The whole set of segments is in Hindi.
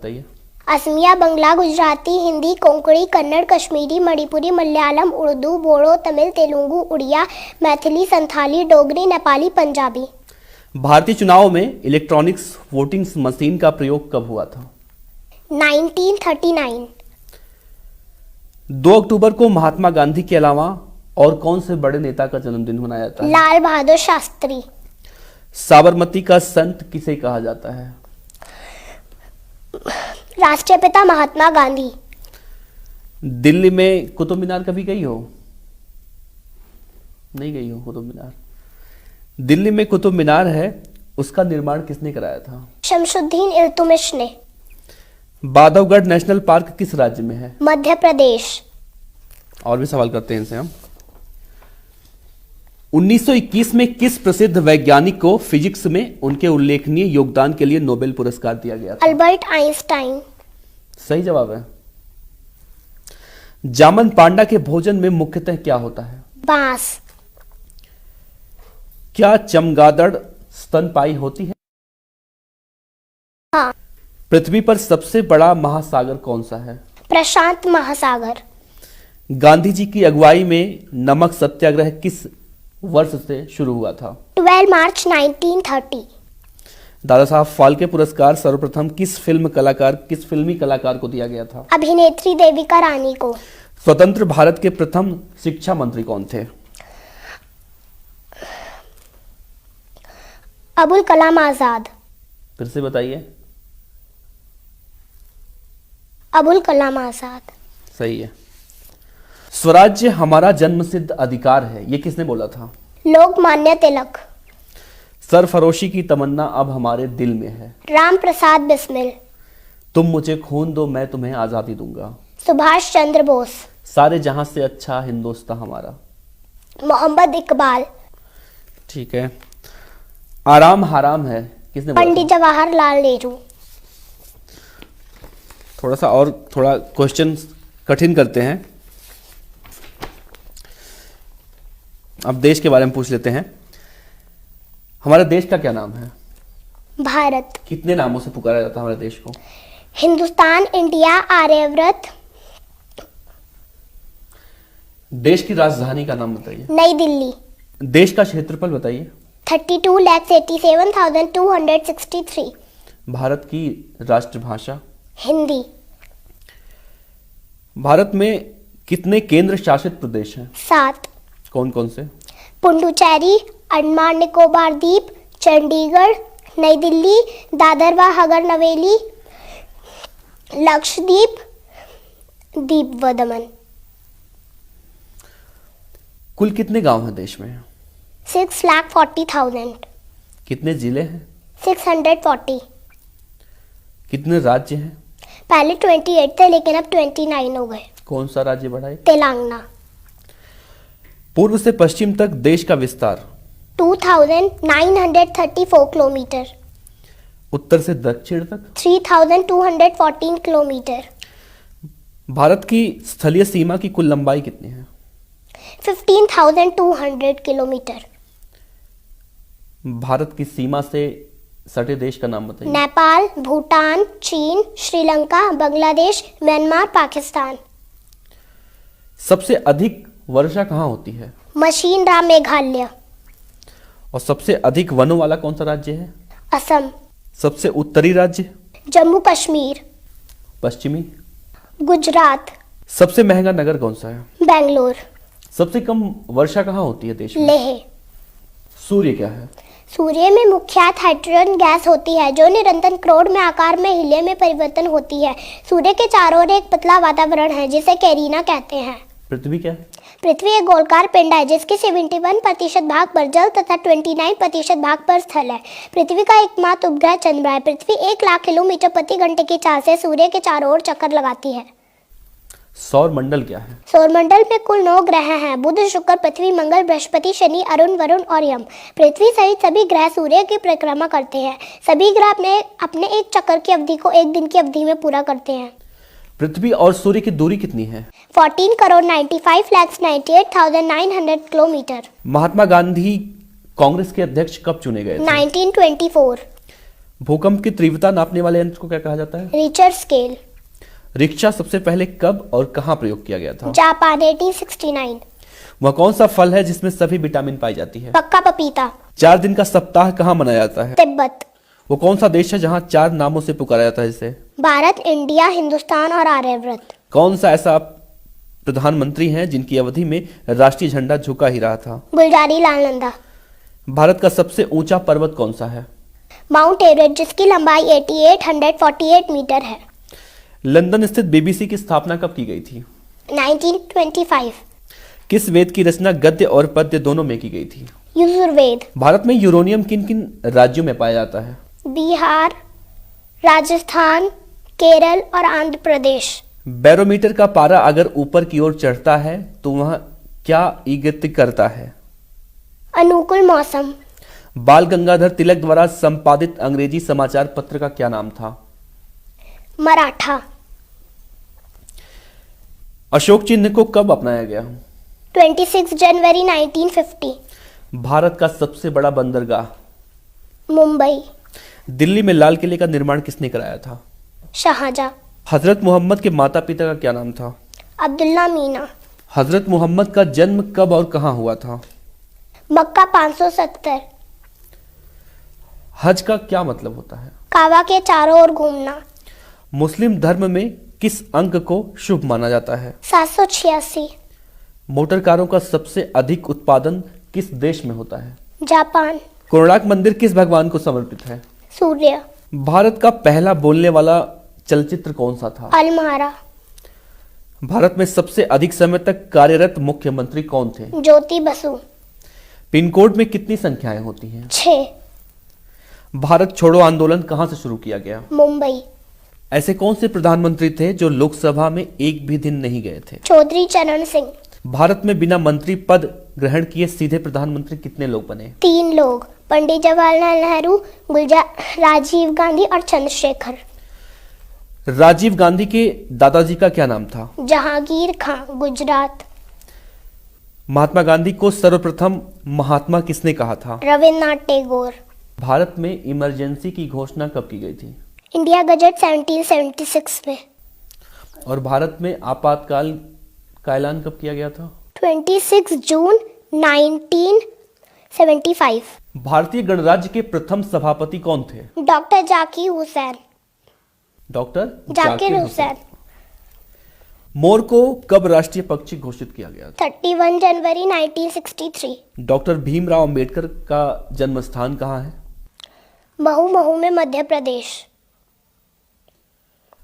बताइए। असमिया, बंगला, गुजराती, हिंदी, कोंकणी, कन्नड़, कश्मीरी, मणिपुरी, मलयालम, उर्दू, बोडो, तमिल, तेलुगु, उड़िया, मैथिली, संथाली, डोगरी, नेपाली, पंजाबी। भारतीय चुनाव में इलेक्ट्रॉनिक्स वोटिंग मशीन का प्रयोग कब हुआ था? 1939। 2 अक्टूबर को महात्मा गांधी के अलावा और कौन से बड़े नेता का जन्मदिन मनाया जाता है? लाल बहादुर शास्त्री। साबरमती का संत किसे कहा जाता है? राष्ट्रपिता महात्मा गांधी। दिल्ली में कुतुब मीनार कभी गई हो? नहीं गई हो कुतुब मीनार। दिल्ली में कुतुब मीनार है, उसका निर्माण किसने कराया था? शमसुद्दीन इल्तुमिश ने। बांधवगढ़ नेशनल पार्क किस राज्य में है? मध्य प्रदेश। और भी सवाल करते हैं इनसे हम। 1921 में किस प्रसिद्ध वैज्ञानिक को फिजिक्स में उनके उल्लेखनीय योगदान के लिए नोबेल पुरस्कार दिया गया था? Albert Einstein. सही जवाब है। जामन पांडा के भोजन में मुख्यतः क्या होता है? बांस। क्या चमगादड़ स्तनपायी होती है? हाँ। पृथ्वी पर सबसे बड़ा महासागर कौन सा है? प्रशांत महासागर। गांधी जी की अगुवाई में नमक सत्याग्रह किस वर्ष से शुरू हुआ था? 12 मार्च 1930। दादा साहब फाल्के पुरस्कार सर्वप्रथम किस फिल्मी कलाकार को दिया गया था? अभिनेत्री देविका रानी को। स्वतंत्र भारत के प्रथम शिक्षा मंत्री कौन थे? अबुल कलाम आजाद। फिर से बताइए। अबुल कलाम आजाद। सही है। स्वराज्य हमारा जन्मसिद्ध अधिकार है, ये किसने बोला था? लोकमान्य तिलक। सरफरोशी की तमन्ना अब हमारे दिल में है। राम प्रसाद बिस्मिल। तुम मुझे खून दो, मैं तुम्हें आजादी दूंगा। सुभाष चंद्र बोस। सारे जहां से अच्छा हिंदुस्तान हमारा। मोहम्मद इकबाल। ठीक है। आराम हराम है, किसने बोला पंडित था? जवाहरलाल नेहरू। थोड़ा क्वेश्चन कठिन करते हैं। अब देश के बारे में पूछ लेते हैं। हमारे देश का क्या नाम है? भारत। कितने नामों से पुकारा जाता है हमारे देश को? हिंदुस्तान, इंडिया, आर्यव्रत। देश की राजधानी का नाम बताइए। नई दिल्ली। देश का क्षेत्रफल बताइए। 32,87,263। भारत की राष्ट्रभाषा? हिंदी। भारत में कितने केंद्र शासित प्रदेश हैं? 7। कौन कौन से? पुडुचेरी, अंडमान निकोबार द्वीप, चंडीगढ़, नई दिल्ली, दादर व हगर नवेली, लक्षद्वीप, दीप व दमन। कुल कितने गांव हैं देश में? 6,40,000। कितने जिले हैं? 640। कितने राज्य हैं? पहले 28 थे लेकिन अब 29 हो गए। कौन सा राज्य बढ़ा है? तेलंगाना। पूर्व से पश्चिम तक देश का विस्तार? 2,934 किलोमीटर। उत्तर से दक्षिण तक? 3,214 किलोमीटर। भारत की स्थलीय सीमा की कुल लंबाई कितनी है? 15,200 किलोमीटर। भारत की सीमा से सटे देश का नाम बताइए। नेपाल, भूटान, चीन, श्रीलंका, बांग्लादेश, म्यांमार, पाकिस्तान। सबसे अधिक वर्षा कहाँ होती है? मशीनराम, मेघालय। और सबसे अधिक वनों वाला कौन सा राज्य है? असम। सबसे उत्तरी राज्य? जम्मू कश्मीर। पश्चिमी? गुजरात। सबसे महंगा नगर कौन सा है? बेंगलोर। सबसे कम वर्षा कहाँ होती है देश में? लेह। सूर्य क्या है? सूर्य में मुख्यतः हाइड्रोजन गैस होती है जो निरंतर क्राउड में आकार में हीलियम में परिवर्तन होती है। सूर्य के चारों ओर एक पतला वातावरण है जिसे कैरिना कहते हैं। पृथ्वी क्या है? पृथ्वी एक गोलाकार पिंड है जिसके 71% भाग पर जल तथा 29% भाग पर स्थल है। पृथ्वी का एकमात्र उपग्रह चंद्रमा है। पृथ्वी 1,00,000 किलोमीटर प्रति घंटे की चाल से सूर्य के चारों ओर चक्कर लगाती है। सौर मंडल क्या है? सौरमंडल में कुल 9 ग्रह हैं। बुध, शुक्र, पृथ्वी, मंगल, बृहस्पति, शनि, अरुण, वरुण और यम। पृथ्वी सहित सभी ग्रह सूर्य की परिक्रमा करते हैं। सभी ग्रह अपने एक चक्कर की अवधि को एक दिन की अवधि में पूरा करते हैं। पृथ्वी और सूर्य की दूरी कितनी है? 14,95,98,900 किलोमीटर। महात्मा गांधी कांग्रेस के अध्यक्ष कब चुने गए थे? 1924। भूकंप की तीव्रता नापने वाले यंत्र को क्या कहा जाता है? Richter scale. रिक्शा सबसे पहले कब और कहाँ प्रयोग किया गया था? जापान 1869। वह कौन सा फल है जिसमें सभी विटामिन पाई जाती है? पक्का पपीता। 4 दिन का सप्ताह कहाँ मनाया जाता है? तिब्बत। वो कौन सा देश है जहाँ 4 नामों से पुकारा जाता है इसे? भारत, इंडिया, हिंदुस्तान और आर्यव्रत। कौन सा ऐसा प्रधानमंत्री हैं जिनकी अवधि में राष्ट्रीय झंडा झुका ही रहा था? गुलजारी लाल नंदा। भारत का सबसे ऊंचा पर्वत कौन सा है? माउंट एवरेस्ट, जिसकी लंबाई 8848 मीटर है। लंदन स्थित बीबीसी की स्थापना कब की गई थी? 1925। किस वेद की रचना गद्य और पद्य दोनों में की गई थी? यजुर्वेद। भारत में यूरेनियम किन किन राज्यों में पाया जाता है? बिहार, राजस्थान, केरल और आंध्र प्रदेश। बैरोमीटर का पारा अगर ऊपर की ओर चढ़ता है तो वह क्या इंगित करता है? अनुकूल मौसम। बाल गंगाधर तिलक द्वारा संपादित अंग्रेजी समाचार पत्र का क्या नाम था? मराठा। अशोक चिन्ह को कब अपनाया गया? 26 जनवरी 1950। भारत का सबसे बड़ा बंदरगाह? मुंबई। दिल्ली में लाल किले का निर्माण किसने कराया था? शाहजहां। हजरत मोहम्मद के माता पिता का क्या नाम था? अब्दुल्ला मीना। हजरत मोहम्मद का जन्म कब और कहां हुआ था? मक्का 570। हज का क्या मतलब होता है? काबा के चारों ओर घूमना। मुस्लिम धर्म में किस अंक को शुभ माना जाता है? 786। मोटर कारों का सबसे अधिक उत्पादन किस देश में होता है? जापान। कोणार्क मंदिर किस भगवान को समर्पित है? सूर्य। भारत का पहला बोलने वाला चलचित्र कौन सा था? अलमारा। भारत में सबसे अधिक समय तक कार्यरत मुख्यमंत्री कौन थे? ज्योति बसु। पिन कोड में कितनी संख्याएं होती हैं? 6। भारत छोड़ो आंदोलन कहां से शुरू किया गया? मुंबई। ऐसे कौन से प्रधानमंत्री थे जो लोकसभा में एक भी दिन नहीं गए थे? चौधरी चरण सिंह। भारत में बिना मंत्री पद ग्रहण किए सीधे प्रधानमंत्री कितने लोग बने? 3 लोग, पंडित जवाहरलाल नेहरू, राजीव गांधी और चंद्रशेखर। राजीव गांधी के दादाजी का क्या नाम था? जहांगीर खां, गुजरात। महात्मा गांधी को सर्वप्रथम महात्मा किसने कहा था? रविन्द्रनाथ टैगोर। भारत में इमरजेंसी की घोषणा कब की गई थी? इंडिया गजट 1776 में। और भारत में आपातकाल का ऐलान कब किया गया था? 26 जून 1975। भारतीय गणराज्य के प्रथम सभापति कौन थे? डॉक्टर जाकिर हुसैन। डॉक्टर जाकिर हुसैन। मोर को कब राष्ट्रीय पक्षी घोषित किया गया था? 31 जनवरी 1963। डॉक्टर भीमराव अंबेडकर का जन्म स्थान कहाँ है? महू में मध्य प्रदेश।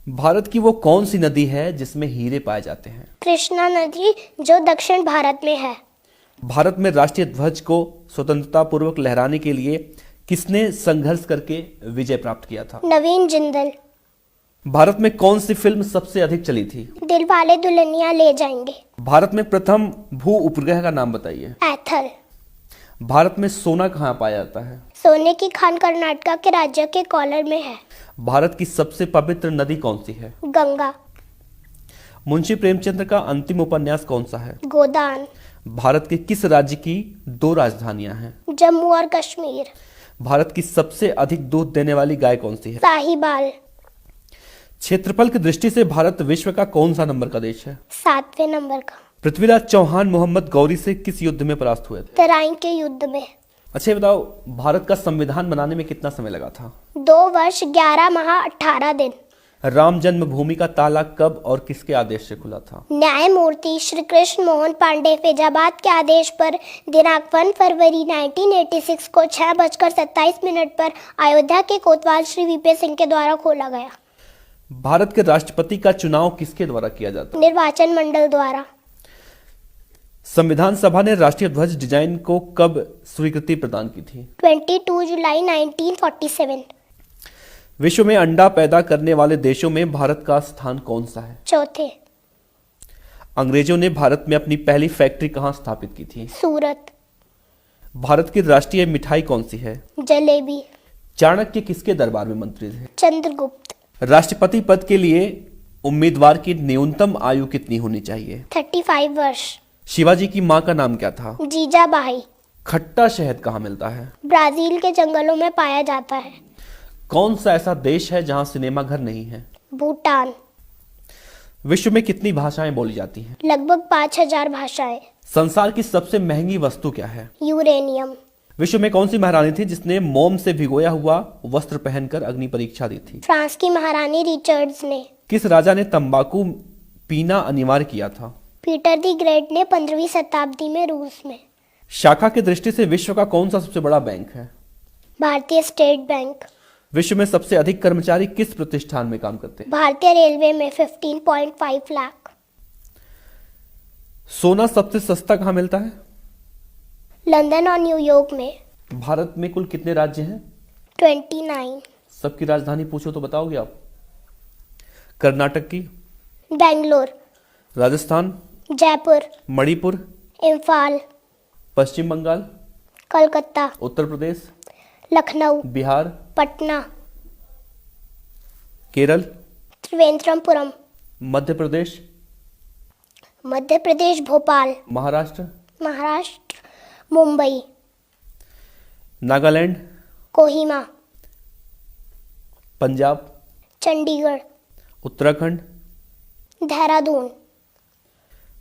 भारत की वो कौन सी नदी है जिसमें हीरे पाए जाते हैं? कृष्णा नदी, जो दक्षिण भारत में है। भारत में राष्ट्रीय ध्वज को स्वतंत्रता पूर्वक लहराने के लिए किसने संघर्ष करके विजय प्राप्त किया था? नवीन जिंदल। भारत में कौन सी फिल्म सबसे अधिक चली थी? दिलवाले दुल्हनिया ले जाएंगे। भारत में प्रथम भू उपग्रह का नाम बताइए। एथल। भारत में सोना कहाँ पाया जाता है? सोने की खान कर्नाटक के राज्य के कोलार में है। भारत की सबसे पवित्र नदी कौन सी है? गंगा। मुंशी प्रेमचंद्र का अंतिम उपन्यास कौन सा है? गोदान। भारत के किस राज्य की 2 राजधानियां हैं? जम्मू और कश्मीर। भारत की सबसे अधिक दूध देने वाली गाय कौन सी है? साहिबाल। क्षेत्रफल की दृष्टि से भारत विश्व का कौन सा नंबर का देश है? 7वें नंबर का। पृथ्वीराज चौहान मोहम्मद गौरी से किस युद्ध में परास्त हुए थे? तराइन के युद्ध में। अच्छा ये बताओ, भारत का संविधान बनाने में कितना समय लगा था? 2 वर्ष 11 माह 18 दिन। राम जन्मभूमि का ताला कब और किसके आदेश से खुला था? न्यायमूर्ति श्री कृष्ण मोहन पांडे फैजाबाद के आदेश पर दिनांक 1 फरवरी 1986 को 6:27 पर अयोध्या के कोतवाल श्री वीपी सिंह के द्वारा खोला गया। भारत के राष्ट्रपति का चुनाव किसके द्वारा किया जाता है? निर्वाचन मंडल द्वारा। संविधान सभा ने राष्ट्रीय ध्वज डिजाइन को कब स्वीकृति प्रदान की थी? 22 जुलाई 1947। विश्व में अंडा पैदा करने वाले देशों में भारत का स्थान कौन सा है? चौथे। अंग्रेजों ने भारत में अपनी पहली फैक्ट्री कहां स्थापित की थी? सूरत। भारत की राष्ट्रीय मिठाई कौन सी है? जलेबी। चाणक्य किसके दरबार में मंत्री थे? चंद्रगुप्त। राष्ट्रपति पद के लिए उम्मीदवार की न्यूनतम आयु कितनी होनी चाहिए? 35 वर्ष। शिवाजी की मां का नाम क्या था? जीजाबाई। खट्टा शहद कहाँ मिलता है? ब्राजील के जंगलों में पाया जाता है। कौन सा ऐसा देश है जहां सिनेमा घर नहीं है? भूटान। विश्व में कितनी भाषाएं बोली जाती हैं? लगभग 5000 भाषाएं। संसार की सबसे महंगी वस्तु क्या है? यूरेनियम। विश्व में कौन सी महारानी थी जिसने मोम से भिगोया हुआ वस्त्र पहनकर अग्नि परीक्षा दी थी? फ्रांस की महारानी रिचर्ड्स ने। किस राजा ने तंबाकू पीना अनिवार्य किया था? पीटर द ग्रेट ने 15वीं शताब्दी में रूस में। शाखा की दृष्टि से विश्व का कौन सा सबसे बड़ा बैंक है? भारतीय स्टेट बैंक। विश्व में सबसे अधिक कर्मचारी किस प्रतिष्ठान में काम करते हैं? भारतीय रेलवे में 15.5 लाख। सोना सबसे सस्ता कहाँ मिलता है? लंदन और न्यूयॉर्क में। भारत में कुल कितने राज्य हैं? 29। सबकी राजधानी पूछो तो बताओगे आप? कर्नाटक की? बेंगलोर। राजस्थान? जयपुर। मणिपुर? इम्फाल। पश्चिम बंगाल? कलकत्ता। उत्तर प्रदेश? लखनऊ। बिहार? पटना। केरल? त्रिवेंद्रमपुरम। मध्य प्रदेश? मध्य प्रदेश भोपाल। महाराष्ट्र? महाराष्ट्र मुंबई। नागालैंड? कोहिमा। पंजाब? चंडीगढ़। उत्तराखंड? देहरादून।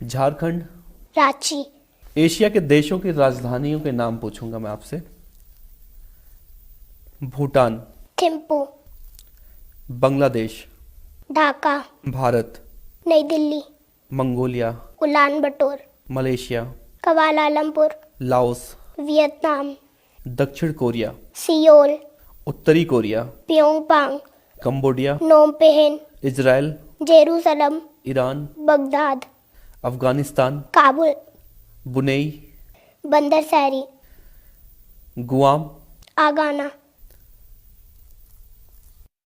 झारखंड? रांची। एशिया के देशों की राजधानियों के नाम पूछूंगा मैं आपसे। Bhutan? Thimphu. Bangladesh? Dhaka. Bharat? New Delhi. Mongolia? Ulan Bator. Malaysia? Kuala Lumpur. Laos? Vietnam. दक्षिण कोरिया? सियोल। उत्तरी Korea? Pyongyang. Cambodia? Phnom Penh. Israel? Jerusalem. Iran? Baghdad. Afghanistan? Kabul. Brunei? Bandar Seri. Guam? आगाना।